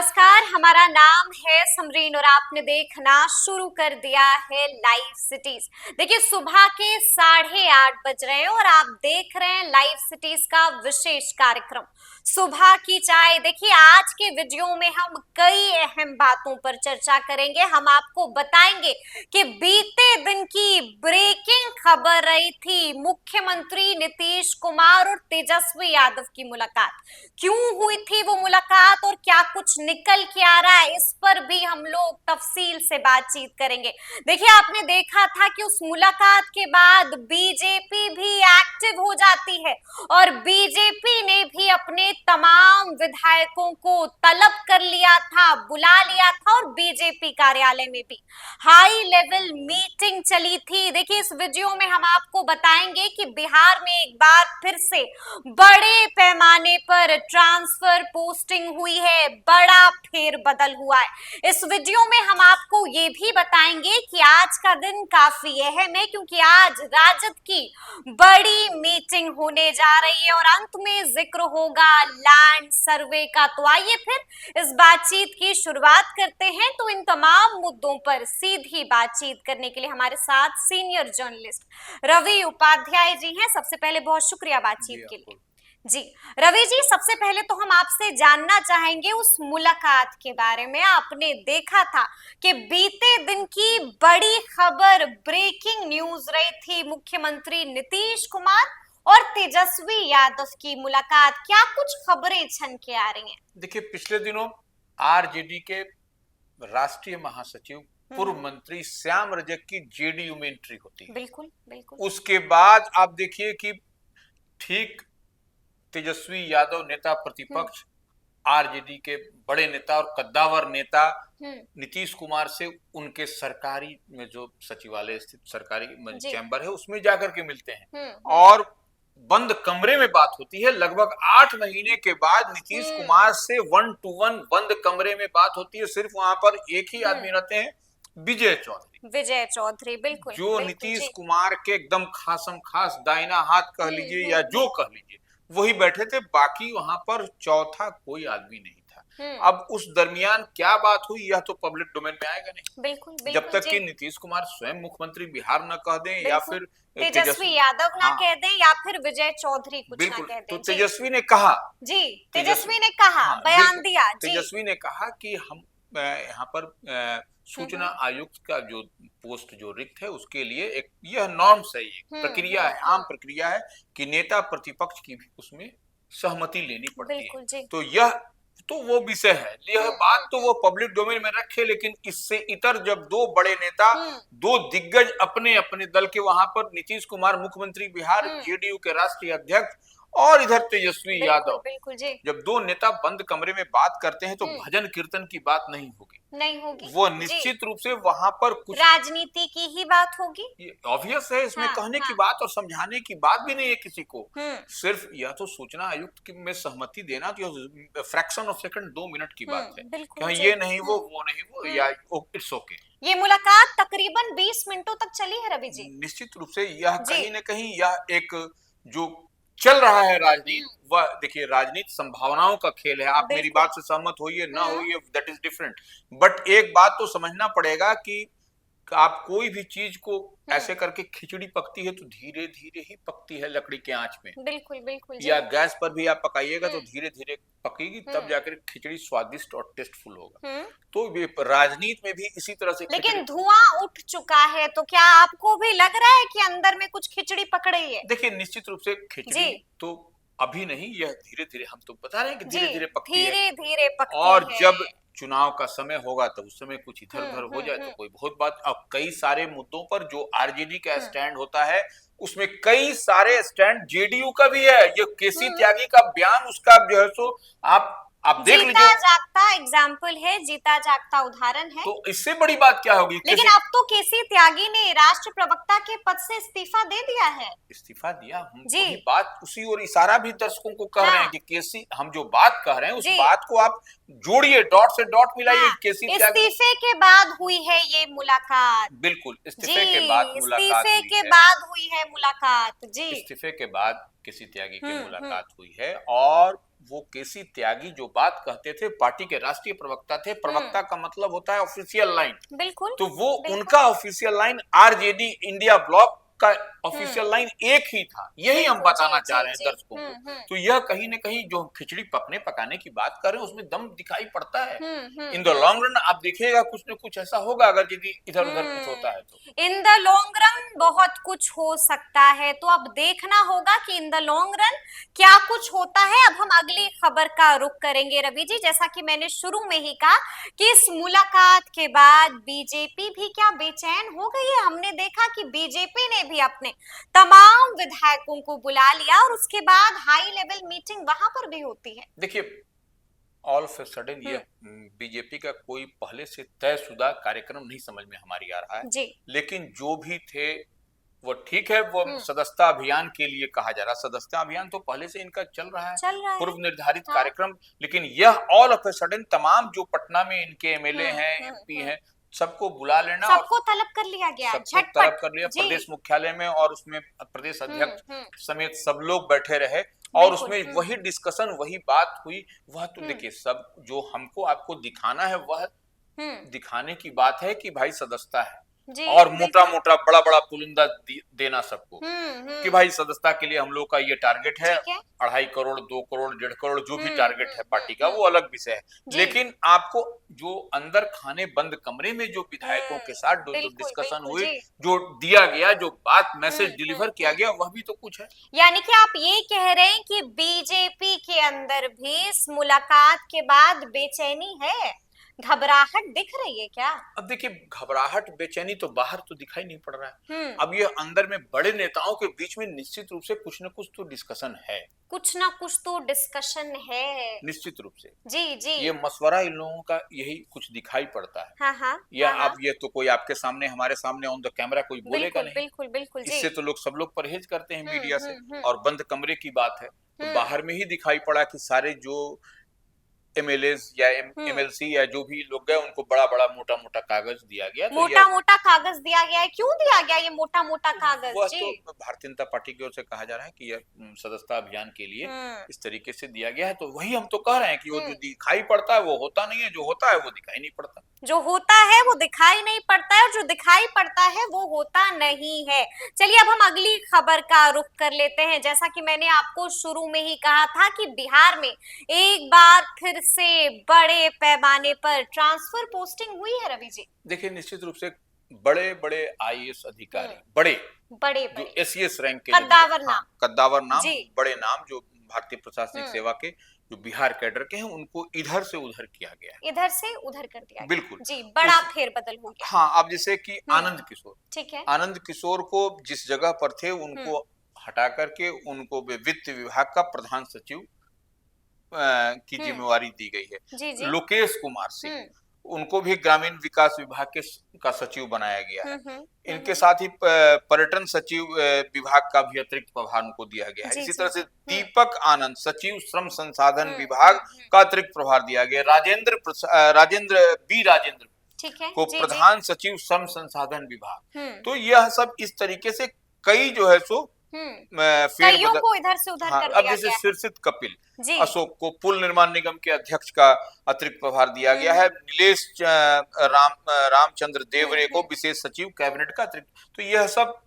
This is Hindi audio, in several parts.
नमस्कार, हमारा नाम है समरीन और आपने देखना शुरू कर दिया है लाइव सिटीज। देखिए, सुबह के 8:30 बज रहे हैं और आप देख रहे हैं लाइव सिटीज का विशेष कार्यक्रम सुबह की चाय। देखिए, आज के वीडियो में हम कई अहम बातों पर चर्चा करेंगे। हम आपको बताएंगे कि बीते दिन की ब्रेकिंग खबर रही थी, मुख्यमंत्री नीतीश कुमार और तेजस्वी यादव की मुलाकात। क्यों हुई थी वो मुलाकात और क्या कुछ निकल के आ रहा है, इस पर भी हम लोग तफसील से बातचीत करेंगे। देखिए, आपने देखा था कि उस मुलाकात के बाद बीजेपी भी एक्टिव हो जाती है और बीजेपी ने भी अपने तमाम विधायकों को तलब कर लिया था, बुला लिया था और बीजेपी कार्यालय में भी हाई लेवल मीटिंग चली थी। देखिए, इस वीडियो में हम आपको बताएंगे कि बिहार में एक बार फिर से बड़े पैमाने पर ट्रांसफर पोस्टिंग हुई है, बड़ा फेरबदल हुआ है। इस वीडियो में हम आपको ये भी बताएंगे कि आज का दिन काफी अहम है क्योंकि आज राजद की बड़ी मीटिंग होने जा रही है और अंत में जिक्र होगा लैंड सर्वे का। तो आइए फिर इस बातचीत की शुरुआत करते हैं। तो इन तमाम मुद्दों पर सीधी बातचीत करने के लिए हमारे साथ सीनियर जर्नलिस्ट रवि उपाध्याय जी हैं। सबसे पहले बहुत शुक्रिया बातचीत के लिए। जी रवि जी, सबसे पहले तो हम आपसे जानना चाहेंगे उस मुलाकात के बारे में। आपने देखा था कि बीते दिन की बड़ी खबर, ब्रेकिंग न्यूज रही थी, मुख्यमंत्री नीतीश कुमार और तेजस्वी यादव की मुलाकात। क्या कुछ खबरें छन के आ रही हैं? देखिए, पिछले दिनों आरजेडी के राष्ट्रीय महासचिव पूर्व मंत्री श्याम रजक की जेडीयू में एंट्री होती है। बिल्कुल बिल्कुल। उसके बाद आप देखिए कि ठीक तेजस्वी यादव नेता प्रतिपक्ष, आरजेडी के बड़े नेता और कद्दावर नेता नीतीश कुमार से उनके सरकारी में जो सचिवालय स्थित सरकारी चैम्बर है उसमें जाकर के मिलते हैं और बंद कमरे में बात होती है। लगभग 8 महीने के बाद नीतीश कुमार से 1 to 1 बंद कमरे में बात होती है। सिर्फ वहां पर एक ही आदमी रहते हैं, विजय चौधरी। बिल्कुल, जो नीतीश कुमार के एकदम खासम खास दाहिना हाथ कह लीजिए या जो कह लीजिए, वही बैठे थे। बाकी वहां पर चौथा कोई आदमी नहीं था। अब उस दरमियान क्या बात हुई यह तो पब्लिक डोमेन में आएगा नहीं। बिल्कुल जब तक कि नीतीश कुमार स्वयं मुख्यमंत्री बिहार न कह दें या फिर तेजस्वी यादव ना कह दें या फिर विजय चौधरी कुछ ना कह दें। तो तेजस्वी ने कहा, तेजस्वी ने कहा, बयान दिया। तेजस्वी ने कहा कि हम यहाँ पर सूचना आयुक्त का जो पोस्ट जो रिक्त है उसके लिए एक यह नॉर्म्स है, एक प्रक्रिया है, आम प्रक्रिया है कि नेता प्रतिपक्ष की भी उसमें सहमति लेनी पड़ती है। तो यह तो वो विषय है, यह बात तो वो पब्लिक डोमेन में रखे। लेकिन इससे इतर जब दो बड़े नेता, दो दिग्गज अपने अपने दल के वहां पर, नीतीश कुमार मुख्यमंत्री बिहार, जेडीयू के राष्ट्रीय अध्यक्ष और इधर तेजस्वी यादव, जब दो नेता बंद कमरे में बात करते हैं तो भजन कीर्तन की बात नहीं होगी। वो निश्चित रूप से वहां पर कुछ राजनीति की ही बात होगी। ऑब्वियस है, इसमें कहने की बात और समझाने की बात भी नहीं है किसी को। सिर्फ यह तो सूचना आयुक्त में सहमति देना तो फ्रैक्शन ऑफ सेकंड, 2 मिनट की बात है। कहीं ये नहीं वो नहीं वो या इट्स ओके। ये मुलाकात तकरीबन 20 मिनटों तक चली है रवि जी। निश्चित रूप से यह कहीं न कहीं यह एक जो चल रहा है राजनीति, वह देखिए राजनीति संभावनाओं का खेल है। आप मेरी बात से सहमत होइए ना होइए, दैट इज डिफरेंट। बट एक बात तो समझना पड़ेगा कि आप कोई भी चीज को ऐसे करके खिचड़ी पकती है तो धीरे धीरे ही पकती है लकड़ी के आंच में। बिल्कुल या गैस पर भी आप पकाइएगा तो धीरे धीरे पकेगी, तब जाकर खिचड़ी स्वादिष्ट और टेस्टफुल होगा। तो राजनीति में भी इसी तरह से। लेकिन धुआं उठ चुका है, तो क्या आपको भी लग रहा है कि अंदर में कुछ खिचड़ी पक रही है? देखिए, निश्चित रूप से खिचड़ी तो अभी नहीं, यह धीरे धीरे, हम तो बता रहे हैं कि धीरे धीरे पकती है, धीरे धीरे पकती और है। जब चुनाव का समय होगा तो उस समय कुछ इधर उधर हो जाए तो कोई बहुत बात। अब कई सारे मुद्दों पर जो आरजेडी का स्टैंड होता है उसमें कई सारे स्टैंड जेडीयू का भी है। ये केसी त्यागी का बयान, उसका जो है सो आप देख लीजिए। जीता जागता एग्जाम्पल है, जीता जागता उदाहरण है। तो इससे बड़ी बात क्या होगी? लेकिन अब तो केसी त्यागी ने राष्ट्र प्रवक्ता के पद से इस्तीफा दे दिया है। इस्तीफा दिया, हम वही बात उसी और इशारा भी दर्शकों को कर रहे हैं कि केसी, हम जो बात कह रहे हैं उस बात को आप जोड़िए, डॉट से डॉट मिलाइए। केसी त्यागी इस्तीफे के बाद हुई है ये मुलाकात। बिल्कुल, इस्तीफे के बाद मुलाकात हुई है। बाद हुई है मुलाकात। जी, इस्तीफे के बाद केसी त्यागी की मुलाकात हुई है और वो केसी त्यागी जो बात कहते थे, पार्टी के राष्ट्रीय प्रवक्ता थे। प्रवक्ता का मतलब होता है ऑफिशियल लाइन। बिल्कुल। तो वो बिल्कुल। उनका official line RJD India block का ऑफिशियल लाइन एक ही था। यही हम बिल्कुल, बताना जी, चाह रहे जी, हैं जी। दर्शकों को। तो यह कहीं न कहीं जो हम खिचड़ी पकने पकाने की बात कर रहे हैं उसमें दम दिखाई पड़ता है। इन द लॉन्ग रन आप देखिएगा कुछ न कुछ ऐसा होगा अगर यदि इधर-उधर कुछ होता है तो। इन द लॉन्ग रन बहुत कुछ हो सकता है, तो अब देखना होगा कि इन द लॉन्ग रन क्या कुछ होता है। अब हम अगली खबर का रुख करेंगे रवि जी। जैसा कि मैंने शुरू में ही कहा कि इस मुलाकात के बाद बीजेपी भी क्या बेचैन हो गई है। हमने देखा कि बीजेपी ने भी अपने तमाम विधायकों को बुला लिया और उसके बाद हाई लेवल मीटिंग वहां पर भी होती है। देखिए, ऑल ऑफ ए सडन यह बीजेपी का कोई पहले से तयशुदा कार्यक्रम नहीं समझ में हमारी आ रहा है। जी। लेकिन जो भी थे वो ठीक है, वो सदस्यता अभियान के लिए कहा जा रहा। सदस्यता अभियान तो पहले से इनका चल रहा है, पूर्व निर्धारित कार्यक्रम। लेकिन यह ऑल ऑफ ए सडन तमाम जो पटना में इनके एमएलए हैं, एमपी हैं, सबको बुला लेना, सबको तलब कर लिया गया, सबको तलब कर लिया प्रदेश मुख्यालय में, और उसमें प्रदेश अध्यक्ष समेत सब लोग बैठे रहे और उसमें वही डिस्कशन, वही बात हुई। वह तो देखिए, सब जो हमको आपको दिखाना है वह दिखाने की बात है कि भाई सदस्यता है, और मोटा मोटा बड़ा बड़ा पुलिंदा देना सबको कि भाई सदस्यता के लिए हम लोग का ये टारगेट है, 2.5 करोड़ 2 करोड़ 1.5 करोड़ जो भी टारगेट है पार्टी का, वो अलग विषय है। लेकिन आपको जो अंदर खाने बंद कमरे में जो विधायकों के साथ जो डिस्कशन हुई, जो दिया गया, जो बात मैसेज डिलीवर किया गया, वह भी तो कुछ है। यानी कि आप ये कह रहे हैं कि बीजेपी के अंदर भी इस मुलाकात के बाद बेचैनी है, घबराहट दिख रही है क्या? अब देखिए, घबराहट बेचैनी तो बाहर तो दिखाई नहीं पड़ रहा है। अब ये अंदर में बड़े नेताओं के बीच में निश्चित रूप से कुछ न कुछ तो डिस्कशन है, कुछ ना कुछ तो डिस्कशन है, निश्चित रूप से। जी जी। ये मशवरा इन लोगों का यही कुछ दिखाई पड़ता है। या अब ये तो कोई आपके सामने, हमारे सामने ऑन द कैमरा कोई बोलेगा नहीं। बिल्कुल बिल्कुल। इससे तो सब लोग परहेज करते हैं मीडिया से, और बंद कमरे की बात है तो बाहर में ही दिखाई पड़ा कि सारे जो एमएलएस या एमएलसी या जो भी लोग गए, उनको बड़ा बड़ा मोटा मोटा कागज दिया गया। मोटा मोटा कागज दिया गया है, क्यों दिया गया ये मोटा मोटा कागज? वह तो भारतीय जनता पार्टी की ओर से कहा जा रहा है कि यह सदस्यता अभियान के लिए इस तरीके से दिया गया है। तो वही हम तो कह रहे हैं कि वो जो दिखाई पड़ता है वो होता नहीं है, जो होता है वो दिखाई नहीं पड़ता। जो होता है वो दिखाई नहीं पड़ता है, और जो दिखाई पड़ता है वो होता नहीं है। चलिए अब हम अगली खबर का रुख कर लेते हैं। जैसा कि मैंने आपको शुरू में ही कहा था कि बिहार में एक बार फिर से बड़े पैमाने पर ट्रांसफर पोस्टिंग हुई है रवि जी। देखिए, निश्चित रूप से बड़े बड़े आईएएस अधिकारी, बड़े जो एसीएस रैंक के, कद्दावर नाम, बड़े नाम जो भारतीय प्रशासनिक सेवा के जो बिहार कैडर के हैं, उनको इधर से उधर किया गया है, इधर से उधर कर दिया। बिल्कुल जी, बड़ा फेरबदल हो गया। हाँ, अब जैसे कि आनंद किशोर, ठीक है, आनंद किशोर को जिस जगह पर थे उनको हटा करके उनको वित्त विभाग का प्रधान सचिव की जिम्मेवारी दी गई है। लोकेश कुमार सिंह, उनको भी ग्रामीण विकास विभाग का सचिव बनाया गया है। इनके साथ ही पर्यटन सचिव विभाग का भी अतिरिक्त प्रभार उनको दिया गया है। इसी तरह से दीपक आनंद, सचिव श्रम संसाधन विभाग का अतिरिक्त प्रभार दिया गया। राजेंद्र को प्रधान सचिव श्रम संसाधन विभाग। तो यह सब इस तरीके से कई जो है सो कईयों को इधर से उधर कर दिया अब जैसे शीर्षित कपिल अशोक को पुल निर्माण निगम के अध्यक्ष का अतिरिक्त प्रभार दिया गया है। नीलेश रामचंद्र देवरे को विशेष सचिव कैबिनेट का अतिरिक्त। तो यह सब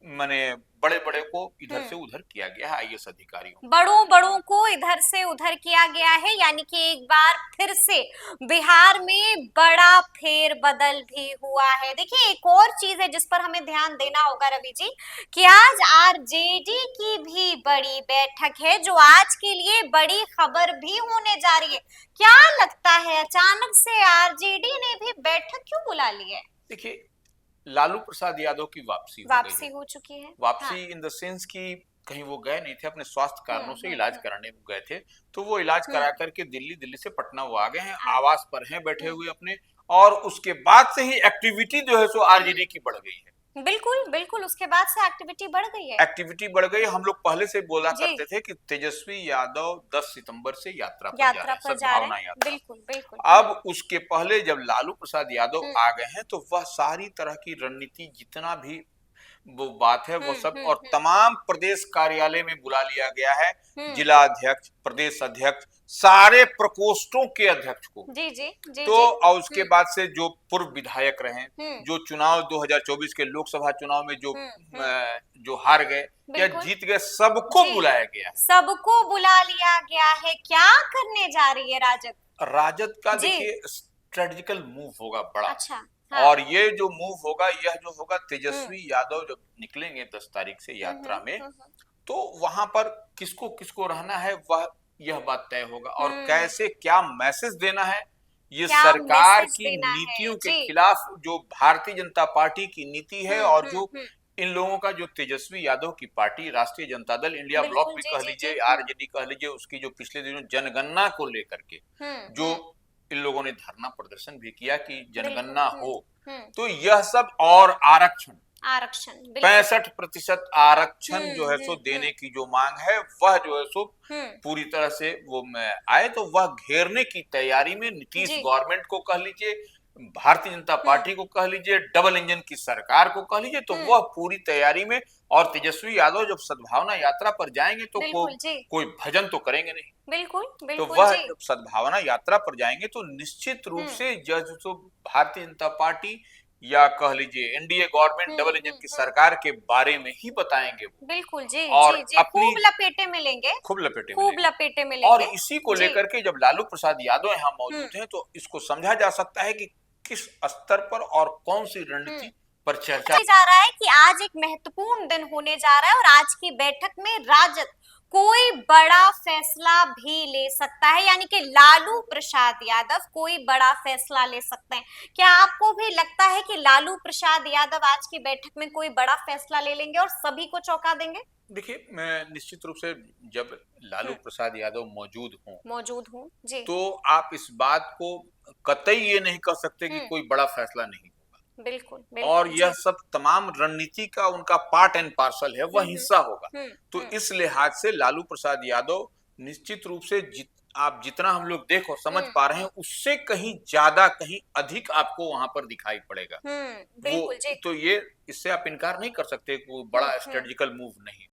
माने बड़े बड़े को इधर से उधर किया गया है, आईएएस अधिकारियों बड़ों को इधर से उधर किया गया है। यानी कि एक बार फिर से बिहार में बड़ा फेरबदल भी हुआ है। देखिए, एक और चीज है जिस पर हमें ध्यान देना होगा रवि जी, कि आज आरजेडी की भी बड़ी बैठक है, जो आज के लिए बड़ी खबर भी होने जा रही है। क्या लगता है, अचानक से आरजेडी ने भी बैठक क्यों बुला ली है? देखिए, लालू प्रसाद यादव की वापसी हो चुकी है। वापसी इन द सेंस की कहीं वो गए नहीं थे, अपने स्वास्थ्य कारणों से इलाज कराने गए थे। तो वो इलाज करा करके दिल्ली से पटना वो आ गए हैं, आवास पर हैं बैठे हुए अपने। और उसके बाद से ही एक्टिविटी जो है सो आरजेडी की बढ़ गई है। बिल्कुल उसके बाद से एक्टिविटी बढ़ गई है। हम लोग पहले से बोला करते थे कि तेजस्वी यादव 10 सितंबर से यात्रा पर जा रहे हैं, बिल्कुल। अब उसके पहले जब लालू प्रसाद यादव आ गए हैं, तो वह सारी तरह की रणनीति, जितना भी वो बात है वो सब, और हम्म। तमाम प्रदेश कार्यालय में बुला लिया गया है हम्म। जिला अध्यक्ष, प्रदेश अध्यक्ष, सारे प्रकोष्ठों के अध्यक्ष को। जी जी जी तो जी। और उसके बाद से जो पूर्व विधायक रहे, हम्म। जो चुनाव 2024 के लोकसभा चुनाव में जो हम्म। जो हार गए या बिल्कुल जीत गए, सबको जी, बुलाया गया है। सबको बुला लिया गया है। क्या करने जा रही है राजद? राजद का जी। देखिए स्ट्रेटेजिकल मूव होगा बड़ा, अच्छा। हाँ। और ये जो मूव होगा, यह जो होगा, हम्म। तेजस्वी यादव जब निकलेंगे 10 तारीख से यात्रा में, हम्म। तो वहां पर किसको किसको रहना है वह यह बात तय होगा, और हम्म। कैसे क्या मैसेज देना है, ये क्या सरकार मैसेज की देना है? नीतियों के जी। खिलाफ जो भारतीय जनता पार्टी की नीति है, और जो हम्म। इन लोगों का जो तेजस्वी यादव की पार्टी, राष्ट्रीय जनता दल, इंडिया ब्लॉक बिल्कुल भी जी कह जी जी। लीजिए, आरजेडी कह लीजिए, उसकी जो पिछले दिनों जनगणना को लेकर के जो हम्म। इन लोगों ने धरना प्रदर्शन भी किया कि बिल्कुल। जनगणना हो, हम्म। तो यह सब, और आरक्षण, आरक्षण, बिल्कुल। 65% आरक्षण जो है सो देने की जो मांग है, वह जो है सो हम्म। पूरी तरह से वो आए, तो वह घेरने की तैयारी में नीतीश जी। गवर्नमेंट को कह लीजिए, भारतीय जनता पार्टी को कह लीजिए, डबल इंजन की सरकार को कह लीजिए, तो वह पूरी तैयारी में। और तेजस्वी यादव जब सद्भावना यात्रा पर जाएंगे तो बिल्कुल जी। कोई भजन तो करेंगे नहीं, बिल्कुल तो बिल्कुल वह जी। जब सद्भावना यात्रा पर जाएंगे तो निश्चित रूप से जज तो भारतीय जनता पार्टी या कह लीजिए एनडीए गवर्नमेंट, डबल इंजन की सरकार के बारे में ही बताएंगे वो, बिल्कुल जी और जी जी। अपनी खूब लपेटे में लेंगे, खूब लपेटे में खूब लेंगे। लपेटे में और लेंगे। इसी को जी। लेकर के जब लालू प्रसाद यादव यहाँ मौजूद हैं, तो इसको समझा जा सकता है कि किस स्तर पर और कौन सी रणनीति पर चर्चा जा रहा है कि आज एक महत्वपूर्ण दिन होने जा रहा है और आज की बैठक में राजद कोई बड़ा फैसला भी ले सकता है, यानी कि लालू प्रसाद यादव कोई बड़ा फैसला ले सकते हैं। क्या आपको भी लगता है कि लालू प्रसाद यादव आज की बैठक में कोई बड़ा फैसला ले लेंगे और सभी को चौंका देंगे? देखिए, मैं निश्चित रूप से जब लालू प्रसाद यादव मौजूद हूँ जी। तो आप इस बात को कतई ये नहीं कह सकते कि कोई बड़ा फैसला नहीं होगा, बिल्कुल और बिल्कुल यह जी। सब तमाम रणनीति का उनका पार्ट एंड पार्सल है, वह हिस्सा होगा। तो इस लिहाज से लालू प्रसाद यादव निश्चित रूप से आप जितना हम लोग देख और समझ पा रहे हैं, उससे कहीं ज्यादा, कहीं अधिक आपको वहां पर दिखाई पड़ेगा। बिल्कुल जी। तो ये, इससे आप इनकार नहीं कर सकते कि वो बड़ा स्ट्रेटेजिकल मूव नहीं,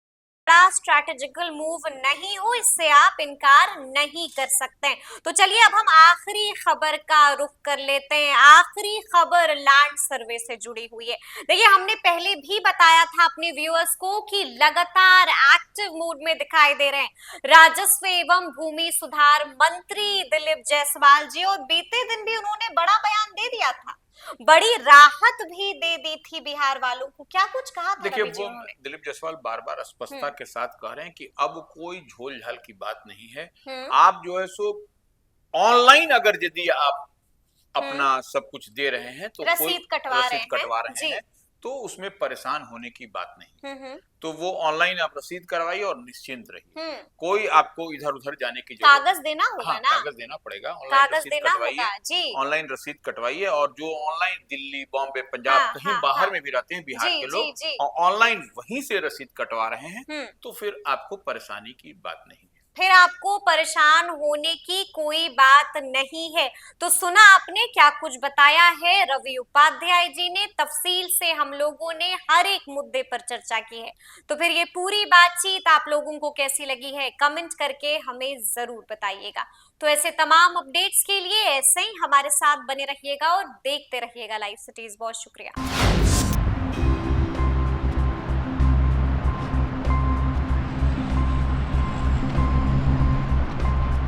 बड़ा स्ट्रैटेजिकल मूव नहीं हो, इससे आप इनकार नहीं कर सकते हैं। तो चलिए अब हम आखिरी खबर का रुख कर लेते हैं। आखिरी खबर लैंड सर्वे से जुड़ी हुई है। देखिए, हमने पहले भी बताया था अपने व्यूअर्स को कि लगातार एक्टिव मूड में दिखाई दे रहे हैं राजस्व एवं भूमि सुधार मंत्री दिलीप जायसवाल जी, और बीते दिन भी उन्होंने बड़ा बयान दे दिया था, बड़ी राहत भी दे दी थी बिहार वालों को। क्या कुछ कहा था देखिए, रवि जी वो उन्होंने? दिलीप जायसवाल बार बार स्पष्टता के साथ कह रहे हैं कि अब कोई झोल झाल की बात नहीं है। आप जो है सो ऑनलाइन अगर यदि आप अपना सब कुछ दे रहे हैं, तो कोई रसीद कटवा रहे हैं, तो उसमें परेशान होने की बात नहीं। तो वो ऑनलाइन आप रसीद करवाइए और निश्चिंत रहिए, कोई आपको इधर उधर जाने की जरूरत कागज देना होगा ना, कागज देना पड़ेगा, कागज देना होगा जी। ऑनलाइन रसीद कटवाइए, और जो ऑनलाइन दिल्ली, बॉम्बे, पंजाब, कहीं बाहर में भी रहते हैं बिहार के लोग, और ऑनलाइन वहीं से रसीद कटवा रहे हैं, तो फिर आपको परेशानी की बात नहीं है, फिर आपको परेशान होने की कोई बात नहीं है। तो सुना आपने क्या कुछ बताया है रवि उपाध्याय जी ने, तफसील से हम लोगों ने हर एक मुद्दे पर चर्चा की है। तो फिर ये पूरी बातचीत आप लोगों को कैसी लगी है, कमेंट करके हमें जरूर बताइएगा। तो ऐसे तमाम अपडेट्स के लिए ऐसे ही हमारे साथ बने रहिएगा और देखते रहिएगा लाइव सिटीज। बहुत शुक्रिया।